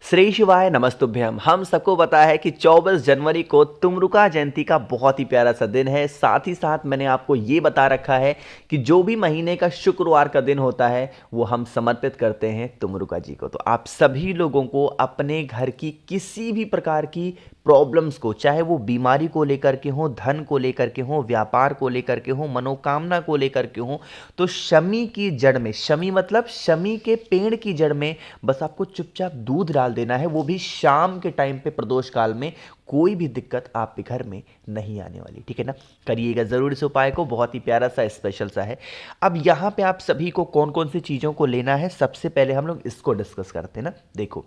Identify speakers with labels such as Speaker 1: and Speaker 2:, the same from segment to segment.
Speaker 1: श्री शिवाय नमस्तुभ्यम। हम सबको पता है कि 24 जनवरी को तुमरुका जयंती का बहुत ही प्यारा सा दिन है। साथ ही साथ मैंने आपको ये बता रखा है कि जो भी महीने का शुक्रवार का दिन होता है वो हम समर्पित करते हैं तुमरुका जी को। तो आप सभी लोगों को अपने घर की किसी भी प्रकार की प्रॉब्लम्स को, चाहे वो बीमारी को लेकर के हो, धन को लेकर के हो, व्यापार को लेकर के हो, मनोकामना को लेकर के हो, तो शमी की जड़ में, शमी मतलब शमी के पेड़ की जड़ में बस आपको चुपचाप दूध डाल देना है, वो भी शाम के टाइम पे प्रदोष काल में। कोई भी दिक्कत आपके घर में नहीं आने वाली, ठीक है ना। करिएगा जरूर इस उपाय को, बहुत ही प्यारा सा स्पेशल सा है। अब यहाँ पे आप सभी को कौन कौन सी चीज़ों को लेना है, सबसे पहले हम लोग इसको डिस्कस करते हैं ना। देखो,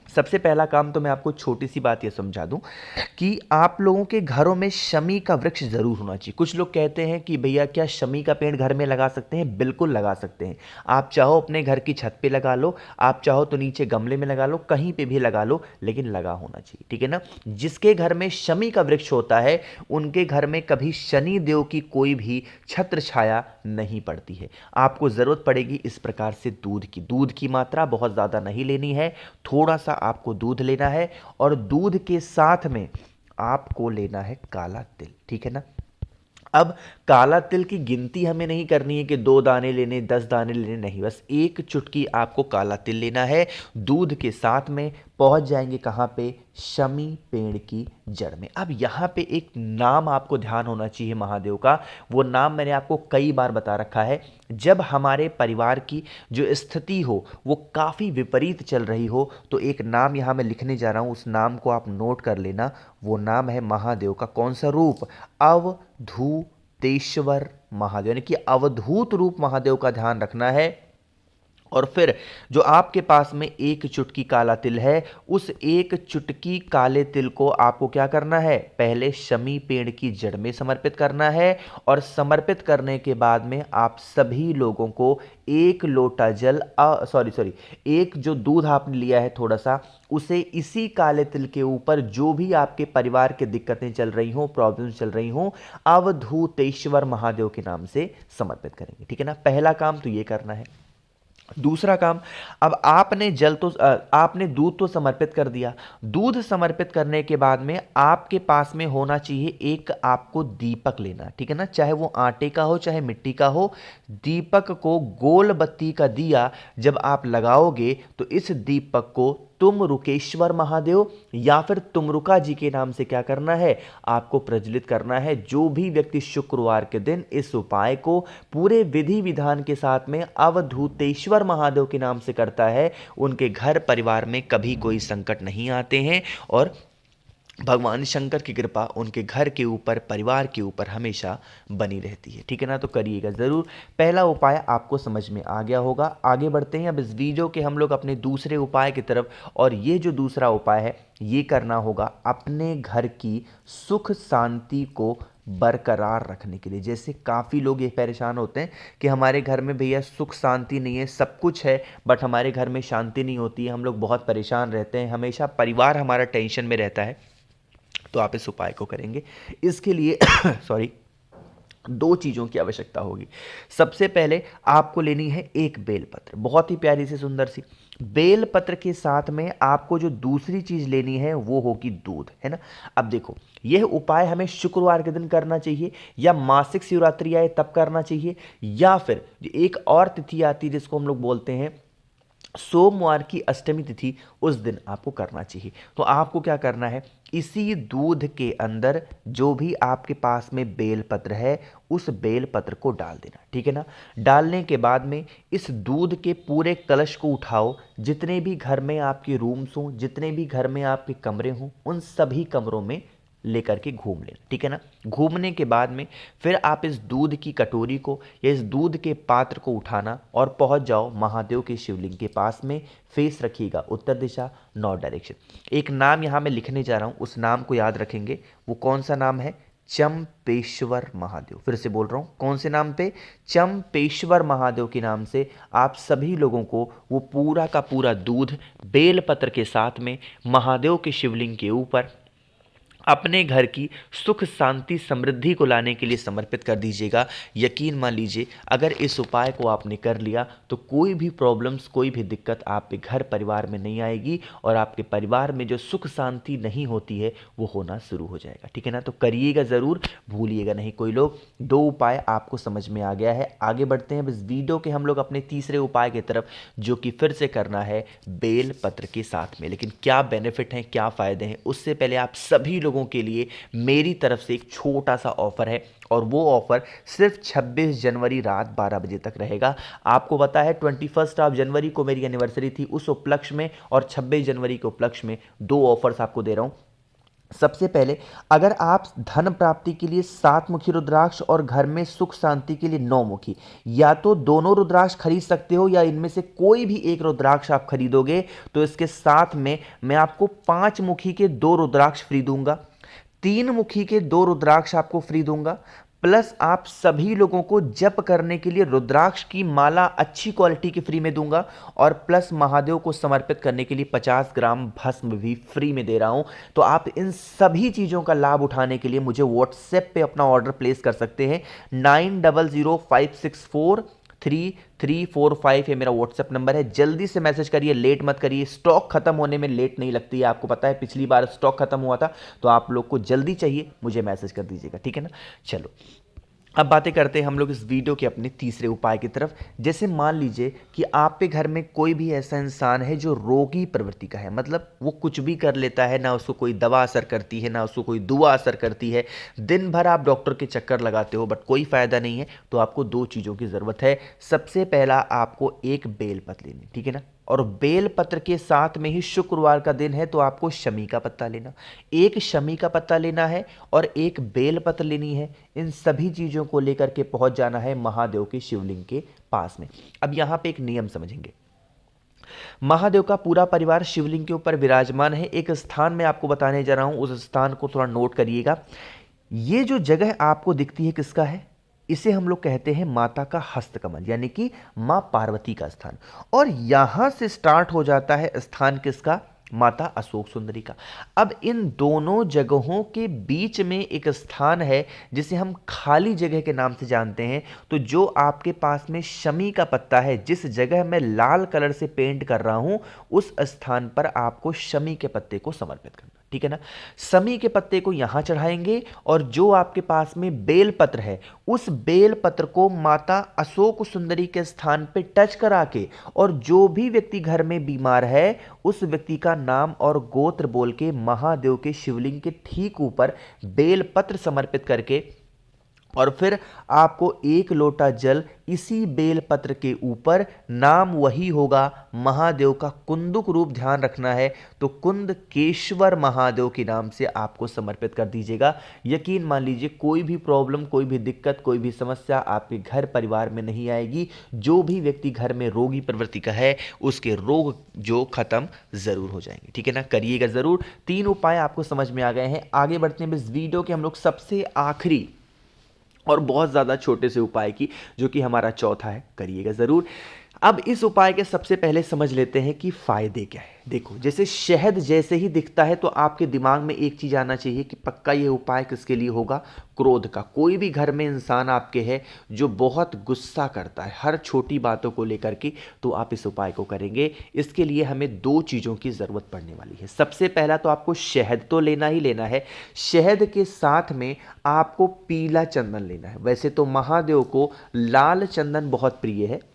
Speaker 1: सबसे पहला काम तो मैं आपको छोटी सी बात ये समझा दूं कि आप लोगों के घरों में शमी का वृक्ष जरूर होना चाहिए। कुछ लोग कहते हैं कि भैया क्या शमी का पेड़ घर में लगा सकते हैं? बिल्कुल लगा सकते हैं। आप चाहो अपने घर की छत पे लगा लो, आप चाहो तो नीचे गमले में लगा लो, कहीं पे भी लगा लो, लेकिन लगा होना चाहिए, ठीक है ना। जिसके घर में शमी का वृक्ष होता है उनके घर में कभी शनि देव की कोई भी छत्र छाया नहीं पड़ती है। आपको जरूरत पड़ेगी इस प्रकार से दूध की मात्रा बहुत ज्यादा नहीं लेनी है, थोड़ा सा आपको दूध लेना है और दूध के साथ में आपको लेना है काला तिल, ठीक है ना। अब काला तिल की गिनती हमें नहीं करनी है कि 2 दाने लेने, 10 दाने लेने, नहीं, बस एक चुटकी आपको काला तिल लेना है। दूध के साथ में पहुंच जाएंगे कहां पे? शमी पेड़ की जड़ में। अब यहां पे एक नाम आपको ध्यान होना चाहिए महादेव का, वो नाम मैंने आपको कई बार बता रखा है। जब हमारे परिवार की जो स्थिति हो वो काफ़ी विपरीत चल रही हो तो एक नाम यहां मैं लिखने जा रहा हूं, उस नाम को आप नोट कर लेना। वो नाम है महादेव का कौन सा रूप? अवधूतेश्वर महादेव, यानी कि अवधूत रूप महादेव का ध्यान रखना है। और फिर जो आपके पास में एक चुटकी काला तिल है, उस एक चुटकी काले तिल को आपको क्या करना है? पहले शमी पेड़ की जड़ में समर्पित करना है। और समर्पित करने के बाद में आप सभी लोगों को एक लोटा जल, सॉरी, एक जो दूध आपने लिया है थोड़ा सा, उसे इसी काले तिल के ऊपर जो भी आपके परिवार की दिक्कतें चल रही हों, प्रॉब्लम्स चल रही हों, अवधूतेश्वर महादेव के नाम से समर्पित करेंगे, ठीक है ना। पहला काम तो ये करना है। दूसरा काम, अब आपने दूध तो समर्पित कर दिया। दूध समर्पित करने के बाद में आपके पास में होना चाहिए एक आपको दीपक लेना, ठीक है ना। चाहे वो आटे का हो चाहे मिट्टी का हो, दीपक को, गोल बत्ती का दिया जब आप लगाओगे तो इस दीपक को तुम रुकेश्वर महादेव या फिर तुमरुका जी के नाम से क्या करना है? आपको प्रज्वलित करना है। जो भी व्यक्ति शुक्रवार के दिन इस उपाय को पूरे विधि विधान के साथ में अवधूतेश्वर महादेव के नाम से करता है, उनके घर परिवार में कभी कोई संकट नहीं आते हैं और भगवान शंकर की कृपा उनके घर के ऊपर, परिवार के ऊपर हमेशा बनी रहती है, ठीक है ना। तो करिएगा ज़रूर। पहला उपाय आपको समझ में आ गया होगा। आगे बढ़ते हैं अब इस वीडियो के हम लोग अपने दूसरे उपाय की तरफ। और ये जो दूसरा उपाय है ये करना होगा अपने घर की सुख शांति को बरकरार रखने के लिए। जैसे काफ़ी लोग ये परेशान होते हैं कि हमारे घर में भैया सुख शांति नहीं है, सब कुछ है बट हमारे घर में शांति नहीं होती है, हम लोग बहुत परेशान रहते हैं, हमेशा परिवार हमारा टेंशन में रहता है। तो आप इस उपाय को करेंगे। इसके लिए सॉरी, 2 चीज़ों की आवश्यकता होगी। सबसे पहले आपको लेनी है एक बेलपत्र, बहुत ही प्यारी सी सुंदर सी बेलपत्र। के साथ में आपको जो दूसरी चीज़ लेनी है वो होगी दूध, है ना। अब देखो, यह उपाय हमें शुक्रवार के दिन करना चाहिए या मासिक शिवरात्रि आए तब करना चाहिए, या फिर एक और तिथि आती है जिसको हम लोग बोलते हैं सोमवार की अष्टमी तिथि, उस दिन आपको करना चाहिए। तो आपको क्या करना है? इसी दूध के अंदर जो भी आपके पास में बेलपत्र है उस बेलपत्र को डाल देना, ठीक है ना। डालने के बाद में इस दूध के पूरे कलश को उठाओ, जितने भी घर में आपके रूम्स हों, जितने भी घर में आपके कमरे हों, उन सभी कमरों में लेकर के घूम लेना, ठीक है ना। घूमने के बाद में फिर आप इस दूध की कटोरी को या इस दूध के पात्र को उठाना और पहुंच जाओ महादेव के शिवलिंग के पास में। फेस रखिएगा उत्तर दिशा, नॉर्थ डायरेक्शन। एक नाम यहां मैं लिखने जा रहा हूं, उस नाम को याद रखेंगे। वो कौन सा नाम है? चंपेश्वर महादेव। फिर से बोल रहा हूं, कौन से नाम पे? चंपेश्वर महादेव के नाम से आप सभी लोगों को वो पूरा का पूरा दूध बेलपत्र के साथ में महादेव के शिवलिंग के ऊपर अपने घर की सुख शांति समृद्धि को लाने के लिए समर्पित कर दीजिएगा। यकीन मान लीजिए, अगर इस उपाय को आपने कर लिया तो कोई भी प्रॉब्लम्स, कोई भी दिक्कत आपके घर परिवार में नहीं आएगी और आपके परिवार में जो सुख शांति नहीं होती है वो होना शुरू हो जाएगा। ठीक है ना, तो करिएगा ज़रूर, भूलिएगा नहीं। कोई लोग, 2 उपाय आपको समझ में आ गया है। आगे बढ़ते हैं इस वीडियो के हम लोग अपने तीसरे उपाय की तरफ, जो कि फिर से करना है बेल पत्र के साथ में। लेकिन क्या बेनिफिट हैं, क्या फ़ायदे हैं, उससे पहले आप सभी लोगों के लिए मेरी तरफ से एक छोटा सा ऑफर है, और वो ऑफर सिर्फ 26 जनवरी रात 12 बजे तक रहेगा। आपको पता है 21 जनवरी को मेरी एनिवर्सरी थी, उस उपलक्ष्य में और 26 जनवरी के उपलक्ष्य में 2 ऑफर्स आपको दे रहा हूं। सबसे पहले, अगर आप धन प्राप्ति के लिए 7 मुखी रुद्राक्ष और घर में सुख शांति के लिए 9 मुखी, या तो दोनों रुद्राक्ष खरीद सकते हो या इनमें से कोई भी एक रुद्राक्ष आप खरीदोगे तो इसके साथ में मैं आपको 5 मुखी के 2 रुद्राक्ष फ्री दूंगा, 3 मुखी के 2 रुद्राक्ष आपको फ्री दूंगा, प्लस आप सभी लोगों को जप करने के लिए रुद्राक्ष की माला अच्छी क्वालिटी की फ्री में दूंगा, और प्लस महादेव को समर्पित करने के लिए 50 ग्राम भस्म भी फ्री में दे रहा हूं। तो आप इन सभी चीज़ों का लाभ उठाने के लिए मुझे व्हाट्सएप पे अपना ऑर्डर प्लेस कर सकते हैं। 9005643345 ये मेरा व्हाट्सएप नंबर है। जल्दी से मैसेज करिए, लेट मत करिए। स्टॉक खत्म होने में लेट नहीं लगती है, आपको पता है पिछली बार स्टॉक खत्म हुआ था, तो आप लोग को जल्दी चाहिए, मुझे मैसेज कर दीजिएगा। ठीक है ना, चलो अब बातें करते हैं हम लोग इस वीडियो के अपने तीसरे उपाय की तरफ। जैसे मान लीजिए कि आपके घर में कोई भी ऐसा इंसान है जो रोगी प्रवृत्ति का है, मतलब वो कुछ भी कर लेता है, ना उसको कोई दवा असर करती है, ना उसको कोई दुआ असर करती है, दिन भर आप डॉक्टर के चक्कर लगाते हो बट कोई फायदा नहीं है। तो आपको 2 चीज़ों की ज़रूरत है। सबसे पहला, आपको एक बेलपत्र लेनी, ठीक है ना, और बेलपत्र के साथ में ही शुक्रवार का दिन है तो आपको शमी का पत्ता लेना, एक शमी का पत्ता लेना है और एक बेलपत्र लेनी है। इन सभी चीज़ों को लेकर के पहुंच जाना है महादेव के शिवलिंग के पास में। अब यहां पे एक नियम समझेंगे। महादेव का पूरा परिवार शिवलिंग के ऊपर विराजमान है। एक स्थान में आपको बताने जा रहा हूं, उस स्थान को थोड़ा नोट करिएगा। ये जो जगह आपको दिखती है किसका है? इसे हम लोग कहते हैं माता का हस्तकमल, यानी कि मां पार्वती का स्थान। और यहां से स्टार्ट हो जाता है स्थान किसका? माता अशोक सुंदरी का। अब इन दोनों जगहों के बीच में एक स्थान है जिसे हम खाली जगह के नाम से जानते हैं। तो जो आपके पास में शमी का पत्ता है, जिस जगह मैं लाल कलर से पेंट कर रहा हूं, उस स्थान पर आपको शमी के पत्ते को समर्पित करना, ठीक है ना। शमी के पत्ते को यहां चढ़ाएंगे और जो आपके पास में बेल पत्र है, उस बेल पत्र को माता अशोक सुंदरी के स्थान पे टच करा के, और जो भी व्यक्ति घर में बीमार है उस व्यक्ति का नाम और गोत्र बोल के महादेव के शिवलिंग के ठीक ऊपर बेल पत्र समर्पित करके, और फिर आपको 1 लोटा जल इसी बेल पत्र के ऊपर, नाम वही होगा महादेव का, कुंदुक रूप ध्यान रखना है तो कुंदकेश्वर महादेव के नाम से आपको समर्पित कर दीजिएगा। यकीन मान लीजिए, कोई भी प्रॉब्लम, कोई भी दिक्कत, कोई भी समस्या आपके घर परिवार में नहीं आएगी। जो भी व्यक्ति घर में रोगी प्रवृत्ति का है उसके रोग जो खत्म जरूर हो जाएंगे, ठीक है ना। करिएगा जरूर। 3 उपाय आपको समझ में आ गए हैं। आगे बढ़ते हैं इस वीडियो के हम लोग सबसे आखिरी और बहुत ज़्यादा छोटे से उपाय की, जो कि हमारा चौथा है। करिएगा ज़रूर। अब इस उपाय के सबसे पहले समझ लेते हैं कि फ़ायदे क्या है। देखो, जैसे शहद जैसे ही दिखता है तो आपके दिमाग में एक चीज़ आना चाहिए कि पक्का ये उपाय किसके लिए होगा? क्रोध का। कोई भी घर में इंसान आपके है जो बहुत गुस्सा करता है हर छोटी बातों को लेकर के, तो आप इस उपाय को करेंगे। इसके लिए हमें 2 चीज़ों की ज़रूरत पड़ने वाली है। सबसे पहला तो आपको शहद तो लेना ही लेना है। शहद के साथ में आपको पीला चंदन लेना है। वैसे तो महादेव को लाल चंदन बहुत प्रिय है,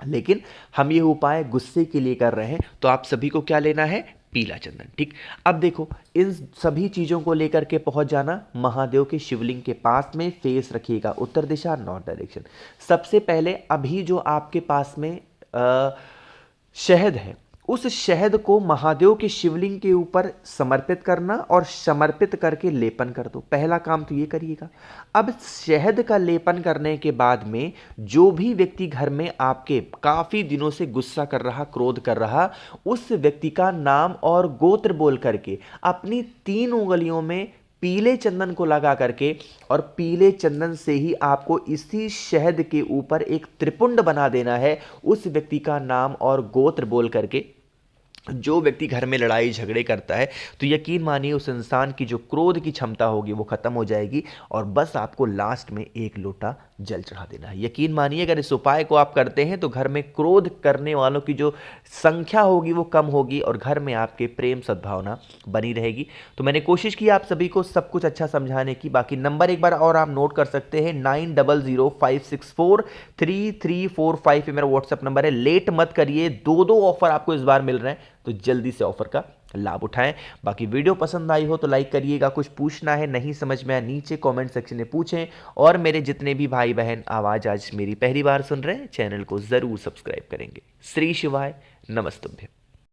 Speaker 1: लेकिन हम ये उपाय गुस्से के लिए कर रहे हैं, तो आप सभी को क्या लेना है? पीला चंदन, ठीक। अब देखो, इन सभी चीज़ों को लेकर के पहुंच जाना महादेव के शिवलिंग के पास में। फेस रखिएगा उत्तर दिशा, नॉर्थ डायरेक्शन। सबसे पहले अभी जो आपके पास में शहद है, उस शहद को महादेव के शिवलिंग के ऊपर समर्पित करना और समर्पित करके लेपन कर दो। पहला काम तो ये करिएगा। अब शहद का लेपन करने के बाद में जो भी व्यक्ति घर में आपके काफ़ी दिनों से गुस्सा कर रहा, क्रोध कर रहा, उस व्यक्ति का नाम और गोत्र बोल करके अपनी 3 उंगलियों में पीले चंदन को लगा करके, और पीले चंदन से ही आपको इसी शहद के ऊपर एक त्रिपुंड बना देना है। उस व्यक्ति का नाम और गोत्र बोल करके जो व्यक्ति घर में लड़ाई झगड़े करता है तो यकीन मानिए उस इंसान की जो क्रोध की क्षमता होगी वो खत्म हो जाएगी और बस आपको लास्ट में एक लोटा जल चढ़ा देना है। यकीन मानिए अगर इस उपाय को आप करते हैं तो घर में क्रोध करने वालों की जो संख्या होगी वो कम होगी और घर में आपके प्रेम सद्भावना बनी रहेगी। तो मैंने कोशिश की आप सभी को सब कुछ अच्छा समझाने की। बाकी नंबर एक बार और आप नोट कर सकते हैं 9005643345 पे मेरा व्हाट्सएप नंबर है। लेट मत करिए, दो दो ऑफर आपको इस बार मिल रहे हैं तो जल्दी से ऑफर का लाभ उठाएं। बाकी वीडियो पसंद आई हो तो लाइक करिएगा, कुछ पूछना है नहीं समझ में आया नीचे कमेंट सेक्शन में पूछें और मेरे जितने भी भाई बहन आवाज आज मेरी पहली बार सुन रहे हैं चैनल को जरूर सब्सक्राइब करेंगे। श्री शिवाय, नमस्तुभ्यं।